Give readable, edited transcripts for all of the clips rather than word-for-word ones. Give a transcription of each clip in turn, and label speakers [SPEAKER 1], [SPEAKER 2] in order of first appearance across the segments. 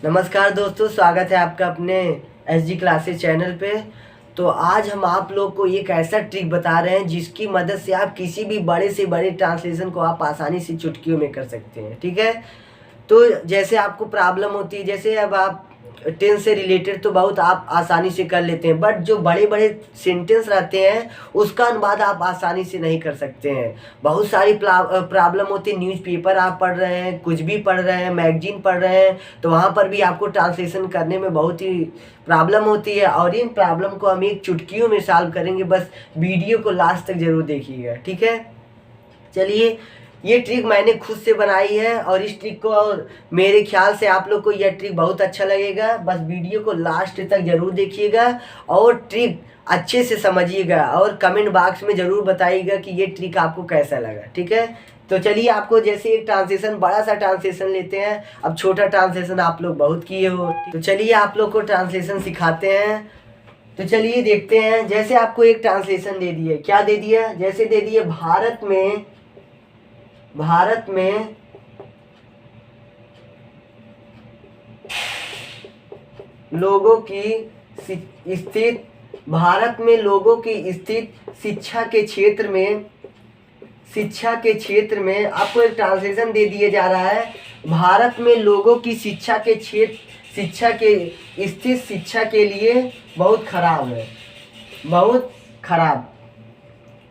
[SPEAKER 1] नमस्कार दोस्तों, स्वागत है आपका अपने SG क्लासेस चैनल पे। तो आज हम आप लोग को एक ऐसा ट्रिक बता रहे हैं जिसकी मदद से आप किसी भी बड़े से बड़े ट्रांसलेशन को आप आसानी से चुटकियों में कर सकते हैं। ठीक है, तो जैसे आपको प्रॉब्लम होती है, जैसे अब आप टेंस से रिलेटेड तो बहुत आप आसानी से कर लेते हैं, बट जो बड़े बड़े सेंटेंस रहते हैं उसका अनुवाद आप आसानी से नहीं कर सकते हैं। बहुत सारी प्रॉब्लम होती है। न्यूज़पेपर आप पढ़ रहे हैं, कुछ भी पढ़ रहे हैं, मैगजीन पढ़ रहे हैं, तो वहाँ पर भी आपको ट्रांसलेशन करने में बहुत ही प्रॉब्लम होती है। और इन प्रॉब्लम को हम एक चुटकियों में सॉल्व करेंगे। बस वीडियो को लास्ट तक ज़रूर देखिएगा। ठीक है, चलिए, ये ट्रिक मैंने खुद से बनाई है और इस ट्रिक को, और मेरे ख्याल से आप लोग को यह ट्रिक बहुत अच्छा लगेगा। बस वीडियो को लास्ट तक ज़रूर देखिएगा और ट्रिक अच्छे से समझिएगा और कमेंट बॉक्स में ज़रूर बताइएगा कि ये ट्रिक आपको कैसा लगा। ठीक है, तो चलिए, आपको जैसे एक ट्रांसलेशन, बड़ा सा ट्रांसलेशन लेते हैं। अब छोटा ट्रांसलेशन आप लोग बहुत किए हो, तो चलिए आप लोग को ट्रांसलेशन सिखाते हैं। तो चलिए देखते हैं। जैसे आपको एक ट्रांसलेशन दे दिए, क्या दे दिया, जैसे दे दिए भारत में लोगों की स्थिति, भारत में लोगों की स्थिति शिक्षा के क्षेत्र में आपको एक ट्रांसलेशन दे दिया जा रहा है। भारत में लोगों की शिक्षा के स्थिति शिक्षा के लिए बहुत खराब है,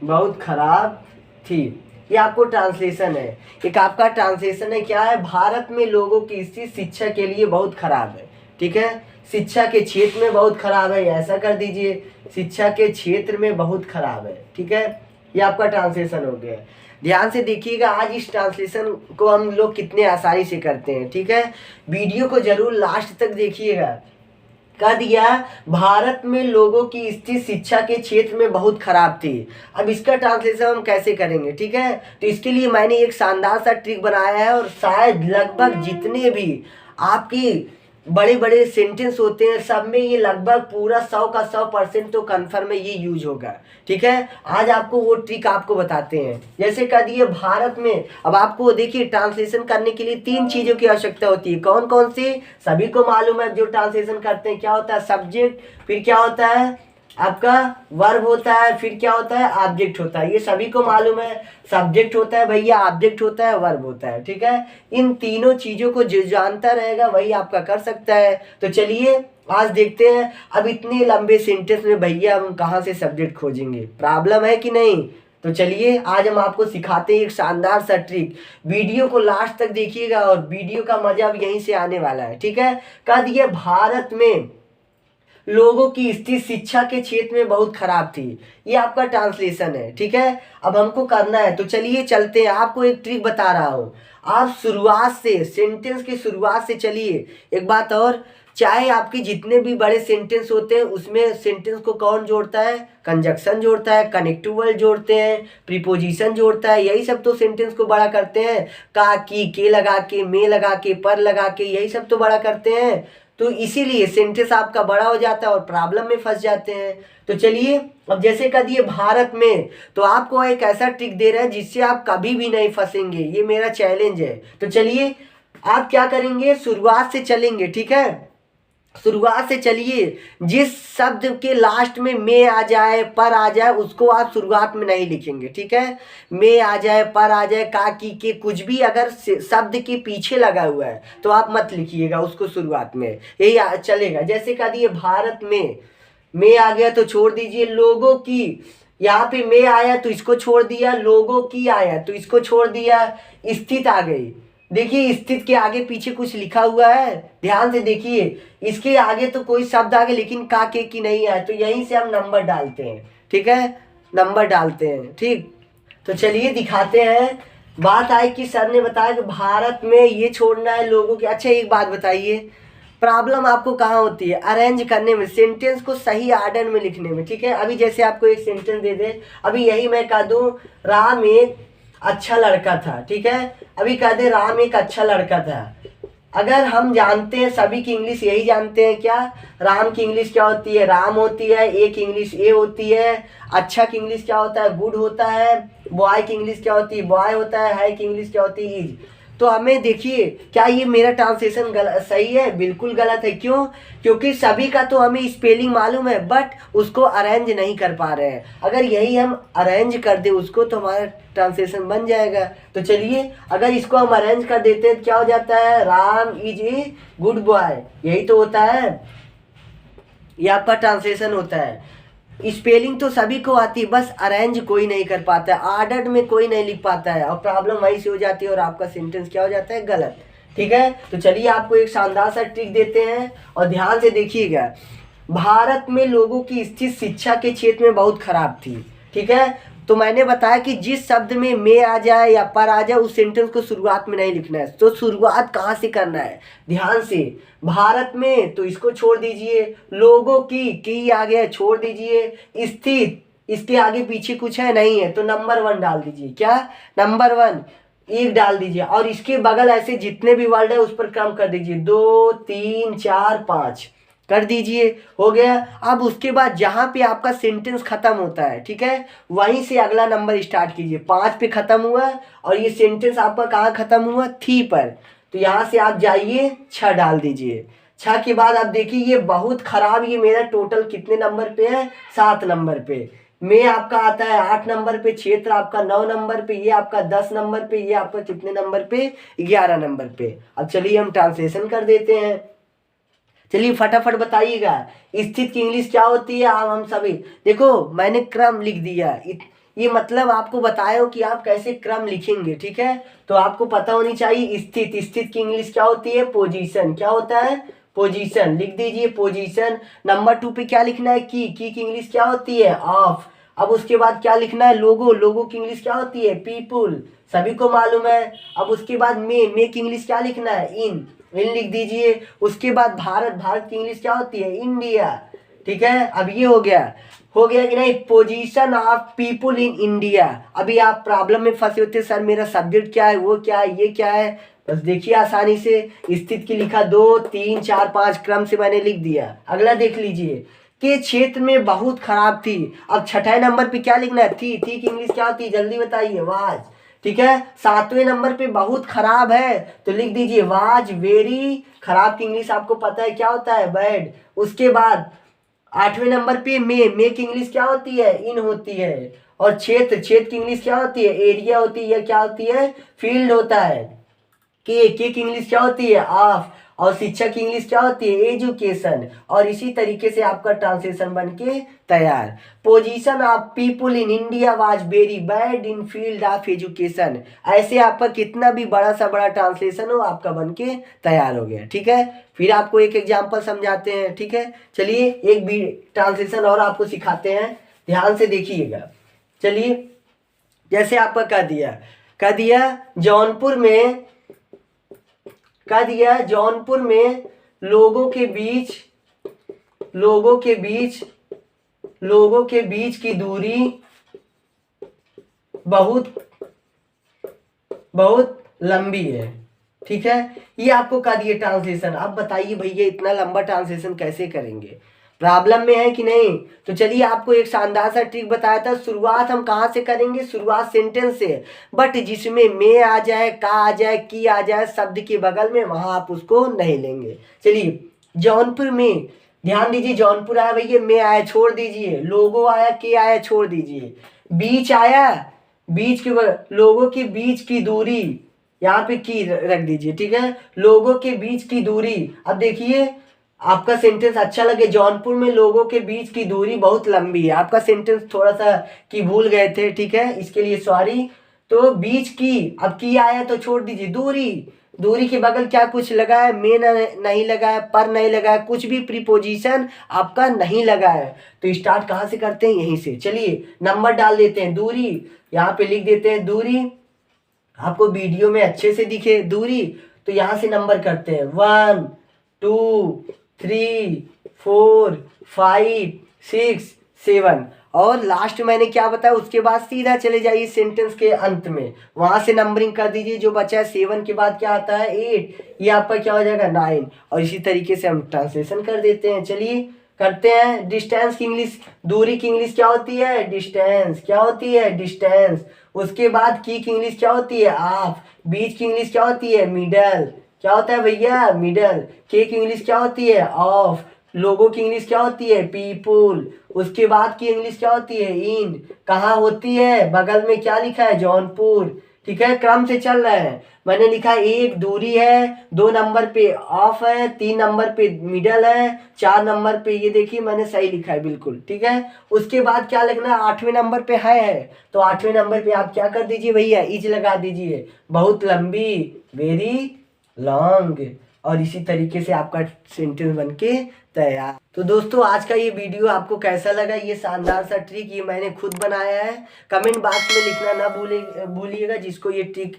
[SPEAKER 1] बहुत खराब थी। ये आपको ट्रांसलेशन है, एक आपका ट्रांसलेशन है। क्या है? भारत में लोगों की स्थिति शिक्षा के लिए बहुत खराब है। ठीक है, शिक्षा के क्षेत्र में बहुत खराब है, ऐसा कर दीजिए, शिक्षा के क्षेत्र में बहुत खराब है। ठीक है, ये आपका ट्रांसलेशन हो गया। ध्यान से देखिएगा, आज इस ट्रांसलेशन को हम लोग कितने आसानी से करते हैं। ठीक है, वीडियो को जरूर लास्ट तक देखिएगा। कह दिया, भारत में लोगों की स्थिति शिक्षा के क्षेत्र में बहुत खराब थी। अब इसका ट्रांसलेशन हम कैसे करेंगे? ठीक है, तो इसके लिए मैंने एक शानदार सा ट्रिक बनाया है और शायद लगभग जितने भी आपकी बड़े बड़े सेंटेंस होते हैं सब में ये लगभग पूरा 100 का 100% तो कन्फर्म है ये यूज होगा। ठीक है, आज आपको वो ट्रिक आपको बताते हैं। जैसे कह दिए भारत में, अब आपको देखिए ट्रांसलेशन करने के लिए 3 चीज़ों की आवश्यकता होती है। कौन कौन सी? सभी को मालूम है, जो ट्रांसलेशन करते हैं क्या होता है? सब्जेक्ट, फिर क्या होता है आपका वर्ब होता है, फिर क्या होता है? ऑब्जेक्ट होता है। ये सभी को मालूम है, सब्जेक्ट होता है भैया, ऑब्जेक्ट होता है, वर्ब होता है। ठीक है, इन तीनों चीजों को जो जानता रहेगा वही आपका कर सकता है। तो चलिए आज देखते हैं। अब इतने लंबे सेंटेंस में भैया हम कहाँ से सब्जेक्ट खोजेंगे? प्रॉब्लम है कि नहीं? तो चलिए आज हम आपको सिखाते हैं एक शानदार सा ट्रिक। वीडियो को लास्ट तक देखिएगा और वीडियो का मजा अब यहीं से आने वाला है। ठीक है, कह दिए भारत में लोगों की स्थिति शिक्षा के क्षेत्र में बहुत खराब थी। ये आपका ट्रांसलेशन है। ठीक है, अब हमको करना है, तो चलिए चलते हैं। आपको एक ट्रिक बता रहा हूँ, आप शुरुआत से, सेंटेंस की शुरुआत से चलिए। एक बात और, चाहे आपके जितने भी बड़े सेंटेंस होते हैं उसमें सेंटेंस को कौन जोड़ता है? कंजक्शन जोड़ता है, कनेक्टिव वर्ड जोड़ते हैं, प्रीपोजिशन जोड़ता है, यही सब तो सेंटेंस को बड़ा करते हैं। का, की, के लगा के, में लगा के, पर लगा के, यही सब तो बड़ा करते हैं। तो इसीलिए सेंटेंस आपका बड़ा हो जाता है और प्रॉब्लम में फंस जाते हैं। तो चलिए, अब जैसे कह दिए भारत में, तो आपको एक ऐसा ट्रिक दे रहा है जिससे आप कभी भी नहीं फंसेंगे। ये मेरा चैलेंज है। तो चलिए आप क्या करेंगे, शुरुआत से चलेंगे। ठीक है, शुरुआत से चलिए। जिस शब्द के लास्ट में आ जाए, पर आ जाए, उसको आप शुरुआत में नहीं लिखेंगे। ठीक है, में आ जाए, पर आ जाए, का, की, के, कुछ भी अगर शब्द के पीछे लगा हुआ है तो आप मत लिखिएगा उसको शुरुआत में, यही चलेगा। जैसे कह दिए भारत में आ गया तो छोड़ दीजिए। लोगों की, यहाँ पे में आया तो इसको छोड़ दिया, लोगों की आया तो इसको छोड़ दिया, स्थित आ गई। देखिए स्थित के आगे पीछे कुछ लिखा हुआ है, ध्यान से देखिए। इसके आगे तो कोई शब्द आगे लेकिन का, के, की नहीं आया, तो यहीं से हम नंबर डालते हैं। ठीक है, नंबर डालते हैं। ठीक, तो चलिए दिखाते हैं। बात आई कि सर ने बताया कि भारत में ये छोड़ना है लोगों के। अच्छा एक बात बताइए, प्रॉब्लम आपको कहाँ होती है? अरेंज करने में, सेंटेंस को सही आर्डर में लिखने में। ठीक है, अभी जैसे आपको एक सेंटेंस दे दे, अभी यही मैं कह दूँ राम एक अच्छा लड़का था। ठीक है, अभी कह दे राम एक अच्छा लड़का था। अगर हम जानते हैं, सभी की इंग्लिश यही जानते हैं क्या? राम की इंग्लिश क्या होती है? राम होती है। ए की इंग्लिश ए होती है। अच्छा की इंग्लिश क्या होता है? गुड होता है। बॉय की इंग्लिश क्या होती है? बॉय होता है। की इंग्लिश क्या होती है? इज। तो हमें देखिए क्या ये मेरा ट्रांसलेशन सही है? बिल्कुल गलत है। क्यों? क्योंकि सभी का तो हमें स्पेलिंग मालूम है बट उसको अरेंज नहीं कर पा रहे हैं। अगर यही हम अरेंज कर दे उसको तो हमारा ट्रांसलेशन बन जाएगा। तो चलिए अगर इसको हम अरेंज कर देते हैं तो क्या हो जाता है? Ram is a good boy, यही तो होता है, ये आपका ट्रांसलेशन होता है। स्पेलिंग तो सभी को आती है, बस अरेंज कोई नहीं कर पाता है, ऑर्डर में कोई नहीं लिख पाता है और प्रॉब्लम वहीं से हो जाती है और आपका सेंटेंस क्या हो जाता है? गलत। ठीक है, तो चलिए आपको एक शानदार सा ट्रिक देते हैं और ध्यान से देखिएगा। भारत में लोगों की स्थिति शिक्षा के क्षेत्र में बहुत खराब थी। ठीक है, तो मैंने बताया कि जिस शब्द में मैं आ जाए या पर आ जाए उस सेंटेंस को शुरुआत में नहीं लिखना है। तो शुरुआत कहाँ से करना है? ध्यान से, भारत में तो इसको छोड़ दीजिए, लोगों की आ गया छोड़ दीजिए, स्थित इसके आगे पीछे कुछ है नहीं है तो नंबर 1 डाल दीजिए। क्या? नंबर 1 एक डाल दीजिए और इसके बगल ऐसे जितने भी वर्ड है उस पर क्रम कर दीजिए, 2 3 4 5 कर दीजिए। हो गया। अब उसके बाद जहाँ पे आपका सेंटेंस खत्म होता है, ठीक है, वहीं से अगला नंबर स्टार्ट कीजिए। 5 पे खत्म हुआ और ये सेंटेंस आपका कहाँ खत्म हुआ? थी पर। तो यहाँ से आप जाइए 6 डाल दीजिए। 6 के बाद आप देखिए ये बहुत खराब, ये मेरा टोटल कितने नंबर पे है? 7 नंबर पे। में आपका आता है 8 नंबर पे, क्षेत्र आपका 9 नंबर पे, ये आपका 10 नंबर पे, ये आपका कितने नंबर पे? 11 नंबर पे। अब चलिए हम ट्रांसलेशन कर देते हैं। चलिए फटाफट बताइएगा स्थित की इंग्लिश क्या होती है? हम सभी देखो मैंने क्रम लिख दिया, ये मतलब आपको बताया कि आप कैसे क्रम लिखेंगे। ठीक है, तो आपको पता होनी चाहिए स्थित की इंग्लिश क्या होती है? पोजीशन। क्या होता है? पोजीशन। लिख दीजिए पोजीशन। नंबर 2 पे क्या लिखना है? की की इंग्लिश क्या होती है? ऑफ। अब उसके बाद क्या लिखना है? लोगो की इंग्लिश क्या होती है? पीपुल, सभी को मालूम है। अब उसके बाद मे की इंग्लिश क्या लिखना है? इन लिख दीजिए। उसके बाद भारत की इंग्लिश क्या होती है? इंडिया। ठीक है, अब ये हो गया कि नहीं? Position of people in India. अभी आप प्रॉब्लम में फंसे होते, सर मेरा सब्जेक्ट क्या है, वो क्या है, ये क्या है? बस देखिए आसानी से स्थित की लिखा 2 3 4 5 क्रम से मैंने लिख दिया। अगला देख लीजिए के क्षेत्र में बहुत खराब थी। अब 6ठे नंबर पे क्या लिखना है? थी की इंग्लिश क्या होती है? जल्दी बताइए। वाज। ठीक है, 7वें नंबर पे बहुत खराब है तो लिख दीजिए वाज वेरी। खराब की इंग्लिश आपको पता है क्या होता है? बैड। उसके बाद 8वें नंबर पे मे की इंग्लिश क्या होती है? इन होती है। और क्षेत्र की इंग्लिश क्या होती है? एरिया होती है। क्या होती है? फील्ड होता है। के की इंग्लिश क्या होती है? ऑफ। और शिक्षा की इंग्लिश क्या होती है? एजुकेशन। और इसी तरीके से आपका ट्रांसलेशन बनके तैयार। Position of people in India was very bad in field of education. ऐसे आपका कितना भी बड़ा सा बड़ा ट्रांसलेशन हो आपका बनके तैयार हो गया। ठीक है, फिर आपको एक एग्जाम्पल समझाते हैं। ठीक है, चलिए एक भी ट्रांसलेशन और आपको सिखाते हैं, ध्यान से देखिएगा। चलिए जैसे आपका कह दिया जौनपुर में लोगों के बीच की दूरी बहुत लंबी है। ठीक है, ये आपको कह दिए ट्रांसलेशन। अब बताइए भैया इतना लंबा ट्रांसलेशन कैसे करेंगे? प्रॉब्लम में है कि नहीं? तो चलिए आपको एक शानदार सा ट्रिक बताया था। शुरुआत हम कहाँ से करेंगे? शुरुआत सेंटेंस से, बट जिसमें मैं आ जाए, का आ जाए, की आ जाए शब्द के बगल में, वहां आप उसको नहीं लेंगे। चलिए जौनपुर में, ध्यान दीजिए, जौनपुर आया भैया, मैं आया छोड़ दीजिए, लोगो आया, के आया छोड़ दीजिए, बीच आया, बीच के लोगों के बीच की दूरी, यहाँ पे की रख दीजिए। ठीक है, लोगों के बीच की दूरी। अब देखिए आपका सेंटेंस अच्छा लगे, जौनपुर में लोगों के बीच की दूरी बहुत लंबी है। आपका सेंटेंस थोड़ा सा की भूल गए थे, ठीक है, इसके लिए सॉरी। तो बीच की, अब की आया तो छोड़ दीजिए, दूरी के बगल क्या कुछ लगा है? में नहीं लगा है, पर नहीं लगा है, कुछ भी प्रीपोजिशन आपका नहीं लगा है। तो स्टार्ट कहाँ से करते हैं? यहीं से। चलिए नंबर डाल देते हैं, दूरी यहाँ पे लिख देते हैं, दूरी आपको वीडियो में अच्छे से दिखे दूरी, तो यहाँ से नंबर करते हैं 1 2 3 4 5 6 7। और लास्ट मैंने क्या बताया, उसके बाद सीधा चले जाइए सेंटेंस के अंत में, वहां से नंबरिंग कर दीजिए। जो बचा है 7 के बाद क्या आता है? 8, ये आपका क्या हो जाएगा? 9। और इसी तरीके से हम ट्रांसलेशन कर देते हैं। चलिए करते हैं। डिस्टेंस की इंग्लिश, दूरी की इंग्लिश क्या होती है? डिस्टेंस। क्या होती है? डिस्टेंस। उसके बाद की इंग्लिश क्या होती है? ऑफ। बीच की इंग्लिश क्या होती है? मिडल। क्या होता है भैया? मिडल। के की इंग्लिश क्या होती है? ऑफ। लोगों की इंग्लिश क्या होती है? पीपुल। उसके बाद की इंग्लिश क्या होती है? इन। कहाँ होती है? बगल में क्या लिखा है? जौनपुर। ठीक है, क्रम से चल रहा है। मैंने लिखा है 1 दूरी है, 2 नंबर पे ऑफ है, 3 नंबर पे मिडल है, 4 नंबर पे, ये देखिए मैंने सही लिखा है बिल्कुल। ठीक है, उसके बाद क्या लिखना है? 8वें नंबर पे है तो 8वें नंबर पे आप क्या कर दीजिए भैया? इज लगा दीजिए। बहुत लंबी, वेरी लॉन्ग। और इसी तरीके से आपका सेंटेंस बन के तैयार। तो दोस्तों आज का ये वीडियो आपको कैसा लगा? ये शानदार सा ट्रिक ये मैंने खुद बनाया है। कमेंट बॉक्स में लिखना ना भूलिएगा जिसको ये ट्रिक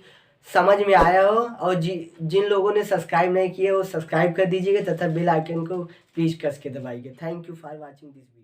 [SPEAKER 1] समझ में आया हो, और जिन लोगों ने सब्सक्राइब नहीं किए वो सब्सक्राइब कर दीजिएगा तथा बेल आइकन को प्लीज कस के दबाइएगा। Thank you for watching this video.